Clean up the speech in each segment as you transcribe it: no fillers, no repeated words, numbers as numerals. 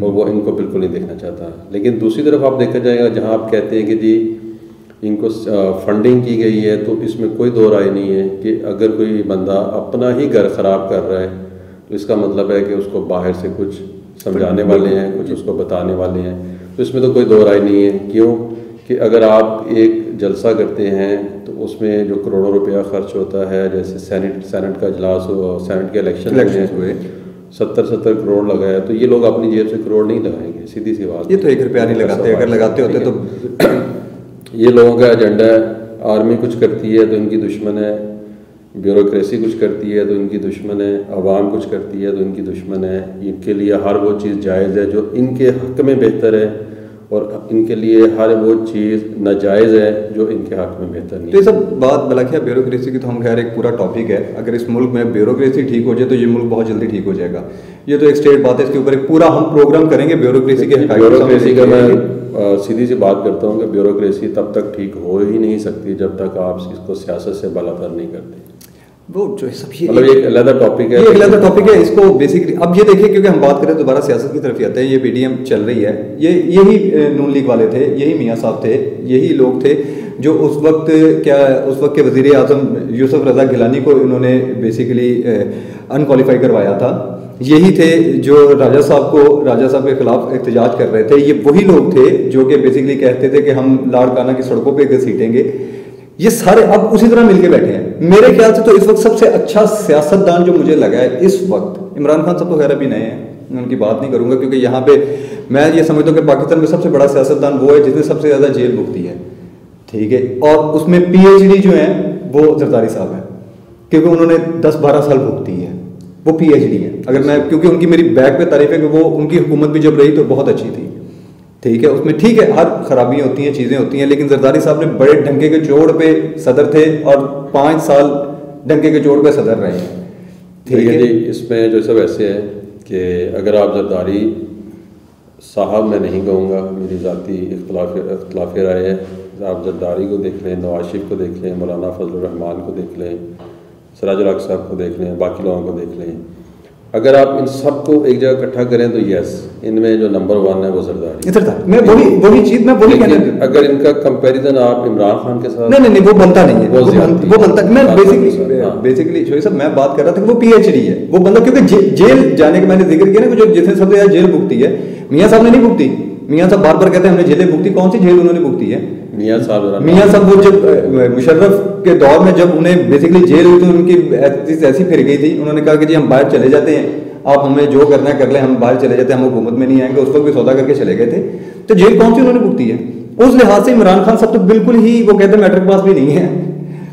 اور وہ ان کو بالکل نہیں دیکھنا چاہتا. لیکن دوسری طرف آپ دیکھا جائے گا جہاں آپ کہتے ہیں کہ جی ان کو فنڈنگ کی گئی ہے، تو اس میں کوئی دو رائے نہیں ہے کہ اگر کوئی بندہ اپنا ہی گھر خراب کر رہا ہے تو اس کا مطلب ہے کہ اس کو باہر سے کچھ سمجھانے والے ہیں، کچھ اس کو بتانے والے ہیں. تو اس میں تو کوئی دو رائے نہیں ہے. کیوں کہ اگر آپ ایک جلسہ کرتے ہیں تو اس میں جو کروڑوں روپیہ خرچ ہوتا ہے، جیسے سینٹ کا اجلاس ہو، سینٹ کے الیکشن ہوئے 70 کروڑ لگایا، تو یہ لوگ اپنی جیب سے کروڑ نہیں لگائیں گے، سیدھی سی بات. یہ تو 1 روپیہ نہیں لگاتے، اگر لگاتے ہوتے تو یہ لوگوں کا ایجنڈا ہے. آرمی کچھ کرتی ہے تو ان کی دشمن ہے، بیوروکریسی کچھ کرتی ہے تو ان کی دشمن ہے، عوام کچھ کرتی ہے تو ان کی دشمن ہے. ان کے لیے ہر وہ چیز جائز ہے جو ان کے حق میں بہتر ہے، اور ان کے لیے ہر وہ چیز ناجائز ہے جو ان کے حق میں بہتر نہیں. تو یہ سب بات بلکہ بیوروکریسی کی تو ہم خیر ایک پورا ٹاپک ہے. اگر اس ملک میں بیوروکریسی ٹھیک ہو جائے تو یہ ملک بہت جلدی ٹھیک ہو جائے گا. یہ تو ایک اسٹیٹ بات ہے، اس کے اوپر ایک پورا ہم پروگرام کریں گے بیوروکریسی کے. بیوروکریسی کا میں سیدھی سی بات کرتا ہوں کہ بیوروکریسی تب تک ٹھیک ہو ہی نہیں سکتی جب تک آپ اس کو سیاست سے بالاتر نہیں کرتے. وہ جو سب مطلب یہ ایک علیحدہ ٹاپک ہے، یہ علیحدہ ٹاپک ہے. اس کو بیسکلی اب یہ دیکھیں، کیونکہ ہم بات کریں دوبارہ سیاست کی طرف ہی آتے ہیں. یہ پی ڈی ایم چل رہی ہے، یہی نون لیگ والے تھے، یہی میاں صاحب تھے، یہی لوگ تھے جو اس وقت کے وزیر اعظم یوسف رضا گیلانی کو انہوں نے بیسیکلی انکوالیفائی کروایا تھا. یہی تھے جو راجہ صاحب کے خلاف احتجاج کر رہے تھے. یہ وہی لوگ تھے جو کہ بیسیکلی کہتے تھے کہ ہم لاڑکانہ کی سڑکوں پہ گھسیٹیں گے. یہ سارے اب اسی طرح مل کے بیٹھے ہیں. میرے خیال سے تو اس وقت سب سے اچھا سیاستدان جو مجھے لگا ہے اس وقت، عمران خان صاحب تو خیر ابھی نئے ہیں، میں ان کی بات نہیں کروں گا، کیونکہ یہاں پہ میں یہ سمجھتا ہوں کہ پاکستان میں سب سے بڑا سیاستدان وہ ہے جس نے سب سے زیادہ جیل بھگتی ہے. ٹھیک ہے، اور اس میں پی ایچ ڈی جو ہیں وہ زرداری صاحب ہیں، کیونکہ انہوں نے 10-12 سال بھگتی ہے. وہ پی ایچ ڈی ہیں. اگر میں کیونکہ ان کی میری بیک پہ تعریف ہے کہ وہ ان کی حکومت بھی جب رہی تو بہت اچھی تھی. ٹھیک ہے، اس میں ٹھیک ہے ہر خرابیاں ہوتی ہیں، چیزیں ہوتی ہیں، لیکن زرداری صاحب نے بڑے ڈنکے کے چوڑ پہ صدر تھے اور 5 سال ڈنکے کے چوڑ پہ صدر رہے ہیں. ٹھیک ہے جی. اس میں جو سب ایسے ہے کہ اگر آپ زرداری صاحب میں نہیں کہوں گا، میری ذاتی اختلافی رائے ہے، آپ زرداری کو دیکھ لیں، نواز شریف کو دیکھ لیں، مولانا فضل الرحمان کو دیکھ لیں، سراج الحق صاحب کو دیکھ لیں، باقی لوگوں کو دیکھ لیں، اگر آپ ان سب کو ایک جگہ اکٹھا کریں تو یس، ان میں جو نمبر 1 ہے وہ زرداری. میں وہی چیز میں وہی کہنا چاہتا ہوں. اگر ان کا کمپیریزن آپ عمران خان کے ساتھ نہیں وہ بنتا نہیں ہے، وہ بنتا. میں بیسیکلی جو سب میں بات کر رہا تھا کہ وہ پی ایچ ڈی ہے وہ بندہ، کیونکہ جیل جانے کا میں نے ذکر کیا نا، جو جس نے سب سے زیادہ جیل بھگتی ہے میاں صاحب نے نہیں بھگتی. میاں صاحب بار بار کہتے ہیں ہم نے جیلیں بھگتی. کون سی جیل انہوں نے بھگتی ہے؟ میاں صاحب وہ جب مشرف کے دور میں جب انہیں بیسیکلی جیل ہوئی تو ان کی ایسی پھر گئی تھی، انہوں نے کہا کہ جی ہم باہر چلے جاتے ہیں، آپ ہمیں جو کرنا ہے کر لیں، ہم باہر چلے جاتے ہیں، ہم حکومت میں نہیں آئیں گے. اس وقت بھی سودا کر کے چلے گئے تھے. تو جیل کون سی انہوں نے بھگتی ہے؟ اس لحاظ سے عمران خان صاحب تو بالکل ہی وہ کہتے ہیں میٹرک پاس بھی نہیں ہے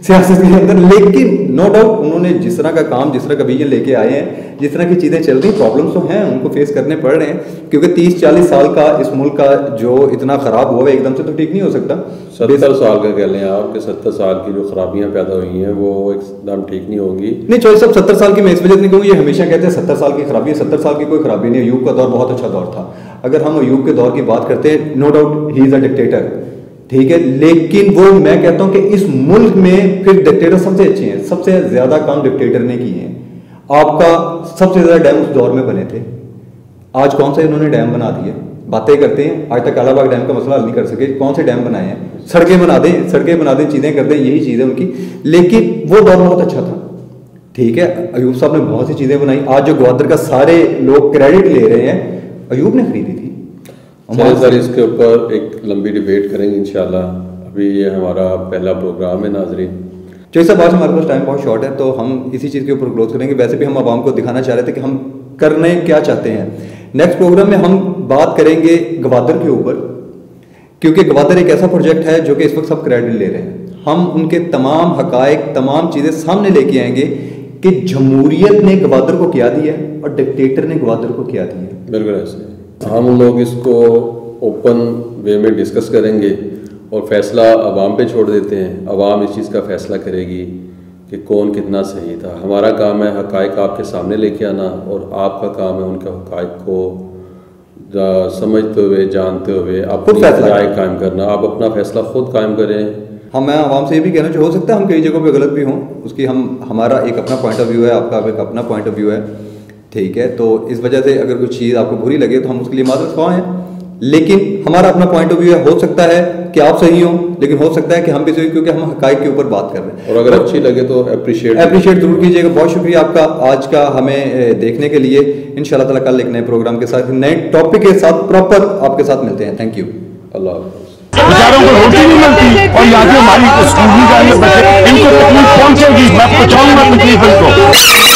سیاست کے اندر. لیکن نو ڈاؤٹ انہوں نے جس طرح کا کام، جس طرح کا ویژن لے کے آئے ہیں، جس طرح کی چیزیں چل رہی، پرابلمس تو ہیں، ان کو فیس کرنے پڑ رہے ہیں، کیونکہ 30-40 سال کا اس ملک کا جو اتنا خراب ہوا ہے ایک دم سے تو ٹھیک نہیں ہو سکتا. 70 سال کا کہہ لیں آپ کہ 70 سال کی جو خرابیاں پیدا ہوئی ہیں وہ ایک دم ٹھیک نہیں ہوں گی. نہیں چوہے صاحب 70 سال کی میں اس وجہ سے نہیں کہوں گی، یہ ہمیشہ کہتے ہیں 70 سال کی خرابی ہے. 70 سال کی کوئی خرابی نہیں ہے. ایوب کا دور بہت اچھا دور تھا. اگر ہم ایوب کے دور کی بات کرتے ہیں، نو ڈاؤٹ ہی از اے ڈکٹیٹر، ٹھیک ہے، لیکن وہ میں کہتا ہوں کہ اس ملک میں پھر ڈکٹیٹر سب سے اچھے ہیں. سب سے زیادہ کام ڈکٹیٹر نے کیے ہیں. آپ کا سب سے زیادہ ڈیم اس دور میں بنے تھے. آج کون سے انہوں نے ڈیم بنا دیے؟ باتیں کرتے ہیں، آج تک کالا باغ ڈیم کا مسئلہ حل نہیں کر سکے. کون سے ڈیم بنائے ہیں؟ سڑکیں بنا دیں، چیزیں کر دیں، یہی چیز ہے ان کی. لیکن وہ دور بہت اچھا تھا. ٹھیک ہے، ایوب صاحب نے بہت سی چیزیں بنائی. آج جو گوادر کا سارے لوگ کریڈٹ لے رہے ہیں، ایوب نے خریدی تھی. سر اس کے اوپر ایک لمبی ڈیبیٹ کریں گے انشاءاللہ. ابھی یہ ہمارا پہلا پروگرام ہے ناظرین. چوہے صاحب آج ہمارے پاس ٹائم بہت شارٹ ہے تو ہم اسی چیز کے اوپر کلوز کریں گے. ویسے بھی ہم عوام کو دکھانا چاہ رہے تھے کہ ہم کرنے کیا چاہتے ہیں. نیکسٹ پروگرام میں ہم بات کریں گے گوادر کے اوپر، کیونکہ گوادر ایک ایسا پروجیکٹ ہے جو کہ اس وقت سب کریڈٹ لے رہے ہیں. ہم ان کے تمام حقائق، تمام چیزیں سامنے لے کے آئیں گے کہ جمہوریت نے گوادر کو کیا دیا اور ڈکٹیٹر نے گوادر کو کیا دیا. بالکل ایسے ہم لوگ اس کو اوپن وے میں ڈسکس کریں گے اور فیصلہ عوام پہ چھوڑ دیتے ہیں. عوام اس چیز کا فیصلہ کرے گی کہ کون کتنا صحیح تھا. ہمارا کام ہے حقائق آپ کے سامنے لے کے آنا، اور آپ کا کام ہے ان کے حقائق کو سمجھتے ہوئے، جانتے ہوئے اپنی رائے قائم کرنا. آپ اپنا فیصلہ خود قائم کریں. میں عوام سے یہ بھی کہنا ہو سکتا ہے ہم کئی جگہوں پہ غلط بھی ہوں، اس کی ہمارا ایک اپنا پوائنٹ آف ویو ہے، آپ کا ایک اپنا پوائنٹ آف ویو ہے. ٹھیک ہے, تو اس وجہ سے اگر کوئی چیز آپ کو بری لگے تو ہم اس کے لیے معذرت خواہ ہیں, لیکن ہمارا اپنا پوائنٹ آف ویو ہے. ہو سکتا ہے کہ آپ صحیح ہوں, لیکن ہو سکتا ہے کہ ہم بھی صحیح, کیونکہ ہم حقائق کے اوپر بات کر رہے ہیں. اور اگر اچھی لگے تو اپریشیٹ ضرور کیجیے گا. بہت شکریہ آپ کا آج کا ہمیں دیکھنے کے لیے. ان شاء اللہ تعالیٰ کل ایک نئے پروگرام کے ساتھ, نئے ٹاپک کے ساتھ پراپر آپ کے ساتھ ملتے ہیں. Thank you. اللہ حافظ. بیچاروں کو روٹی نہیں ملتی, اور یہاں سے ہماری اسکول نہیں جائیں گے بچے, ان کو تکلیف پہنچے گی, میں پہنچاؤں گا تکلیف ان کو.